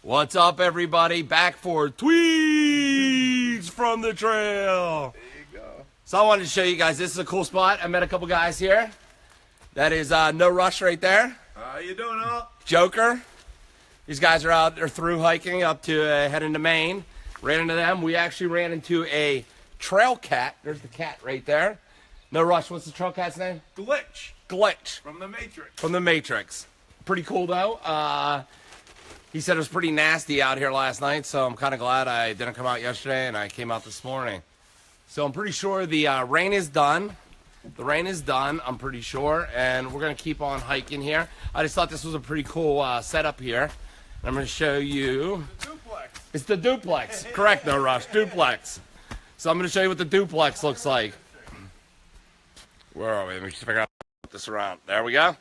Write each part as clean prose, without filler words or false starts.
What's up, everybody? Back for tweets from the trail. There you go. So I wanted to show you guys, this is a cool spot. I met a couple guys here. That is No Rush right there. How you doing, all? Joker. These guys are out, they're through hiking up to heading to Maine. Ran into them. We actually ran into a trail cat. There's the cat right there. No Rush, what's the trail cat's name? Glitch. Glitch. From the Matrix. From the Matrix. Pretty cool, though. He said it was pretty nasty out here last night, so I'm kind of glad I didn't come out yesterday and I came out this morning. So I'm pretty sure the rain is done. The rain is done, I'm pretty sure, and we're going to keep on hiking here. I just thought this was a pretty cool setup here. And I'm going to show you. The duplex. It's the duplex. Correct, No Rush. Duplex. So I'm going to show you what the duplex looks like. Where are we? Let me figure out how to put this around. There we go.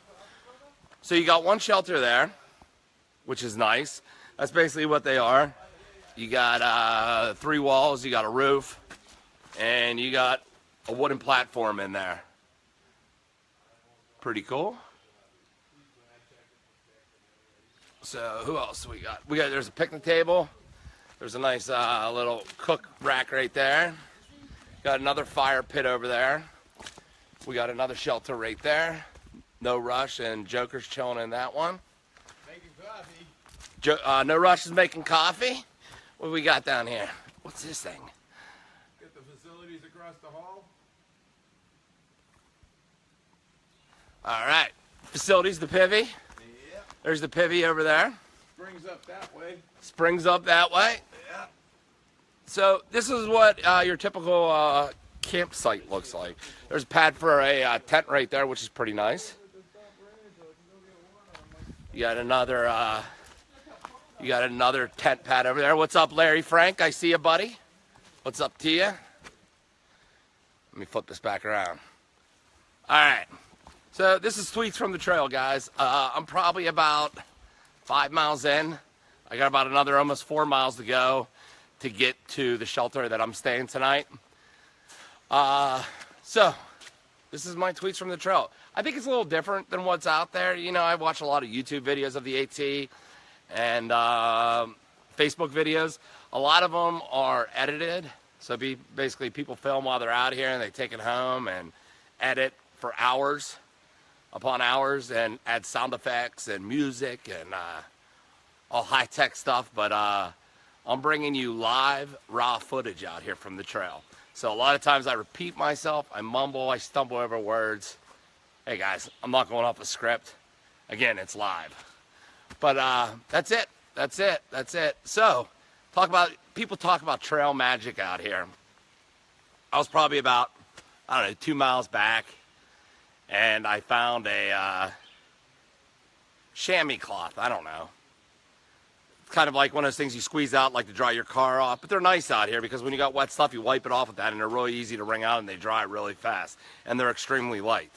So you got one shelter there, which is nice. That's basically what they are. You got 3 walls, you got a roof, and you got a wooden platform in there. Pretty cool. So who else we got? There's a picnic table. There's a nice little cook rack right there. Got another fire pit over there. We got another shelter right there. No Rush and Joker's chilling in that one. Making coffee. No Rush is making coffee. What do we got down here? What's this thing? Get the facilities across the hall. All right. Facilities, the Pivy. Yeah. There's the Pivy over there. Springs up that way. Springs up that way. Yeah. So this is what your typical campsite looks like. There's a pad for a tent right there, which is pretty nice. You got another tent pad over there. What's up, Larry Frank? I see you, buddy. What's up to you? Let me flip this back around. All right. So this is tweets from the trail, guys. I'm probably about 5 miles in. I got about another almost 4 miles to go to get to the shelter that I'm staying tonight. So this is my tweets from the trail. I think it's a little different than what's out there. You know, I watch a lot of YouTube videos of the AT and Facebook videos. A lot of them are edited. So basically people film while they're out here and they take it home and edit for hours upon hours and add sound effects and music and all high-tech stuff. But I'm bringing you live, raw footage out here from the trail. So a lot of times I repeat myself, I mumble, I stumble over words. Hey guys, I'm not going off a script. Again, it's live. But that's it. That's it. That's it. So, people talk about trail magic out here. I was probably about, 2 miles back, and I found a chamois cloth. I don't know. It's kind of like one of those things you squeeze out like to dry your car off. But they're nice out here because when you got wet stuff, you wipe it off with that, and they're really easy to wring out, and they dry really fast. And they're extremely light.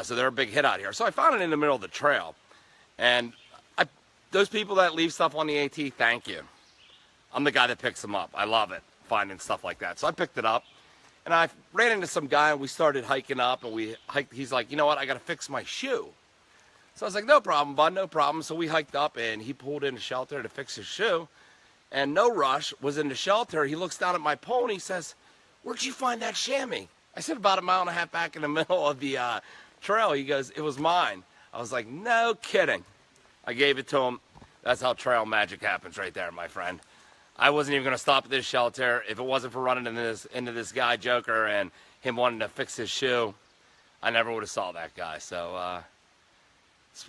So they're a big hit out here. So I found it in the middle of the trail. And those people that leave stuff on the AT, thank you. I'm the guy that picks them up. I love it, finding stuff like that. So I picked it up. And I ran into some guy, and we started hiking up. And he's like, you know what, I got to fix my shoe. So I was like, no problem, bud, no problem. So we hiked up, and he pulled in the shelter to fix his shoe. And No Rush was in the shelter. He looks down at my pole, and he says, where'd you find that chamois? I said, about 1.5 miles back in the middle of the trail. He goes, it was mine. I was like, no kidding. I gave it to him. That's how trail magic happens right there, my friend. I wasn't even going to stop at this shelter. If it wasn't for running into this guy, Joker, and him wanting to fix his shoe, I never would have saw that guy. So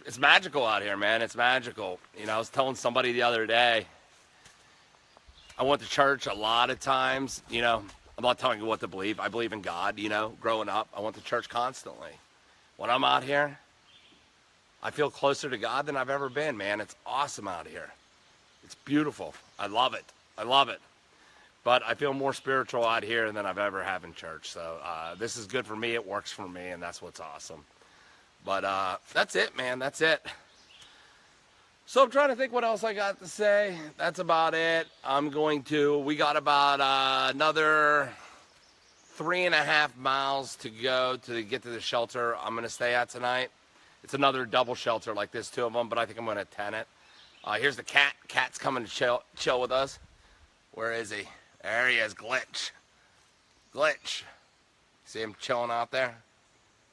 it's magical out here, man. It's magical. You know, I was telling somebody the other day, I went to church a lot of times. You know, I'm not telling you what to believe. I believe in God, you know, growing up. I went to church constantly. When I'm out here, I feel closer to God than I've ever been, man. It's awesome out here. It's beautiful. I love it. I love it. But I feel more spiritual out here than I've ever had in church. So this is good for me. It works for me, and that's what's awesome. But that's it, man. That's it. So I'm trying to think what else I got to say. That's about it. We got about another 3.5 miles to go to get to the shelter I'm going to stay at tonight. It's another double shelter like this, 2 of them, but I think I'm going to tent it. Here's the cat. Cat's coming to chill with us. Where is he? There he is, Glitch. Glitch. See him chilling out there?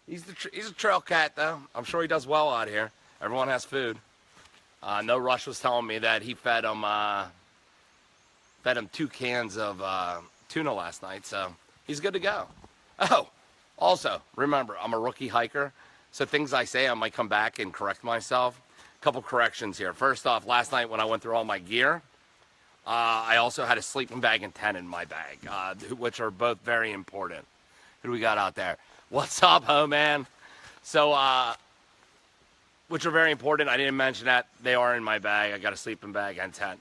He's a trail cat, though. I'm sure he does well out here. Everyone has food. No Rush was telling me that he fed him 2 cans of tuna last night, so he's good to go. Oh, also, remember, I'm a rookie hiker, so things I say, I might come back and correct myself. Couple corrections here. First off, last night when I went through all my gear, I also had a sleeping bag and tent in my bag, which are both very important. Who do we got out there? What's up, ho man? So, which are very important. I didn't mention that. They are in my bag. I got a sleeping bag and tent.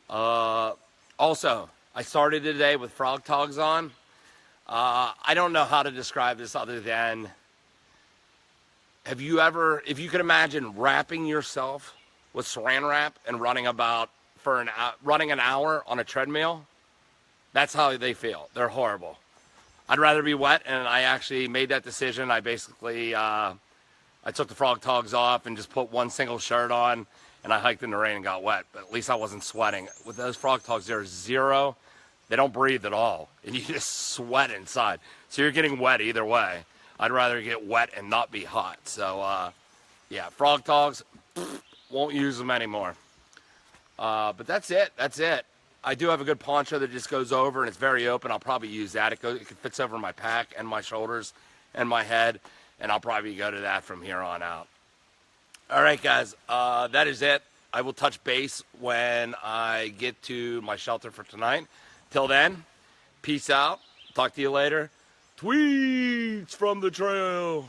Also, I started today with frog togs on. I don't know how to describe this other than, if you could imagine wrapping yourself with saran wrap and running an hour on a treadmill, that's how they feel. They're horrible. I'd rather be wet, and I actually made that decision. I basically, I took the frog togs off and just put one single shirt on, and I hiked in the rain and got wet, but at least I wasn't sweating. With those frog togs, there's zero. They don't breathe at all, and you just sweat inside. So you're getting wet either way. I'd rather get wet and not be hot. So, yeah, frog togs, won't use them anymore. But that's it. That's it. I do have a good poncho that just goes over, and it's very open. I'll probably use that. It fits over my pack and my shoulders and my head, and I'll probably go to that from here on out. All right, guys, that is it. I will touch base when I get to my shelter for tonight. Till then, peace out. Talk to you later. Tweets from the trail.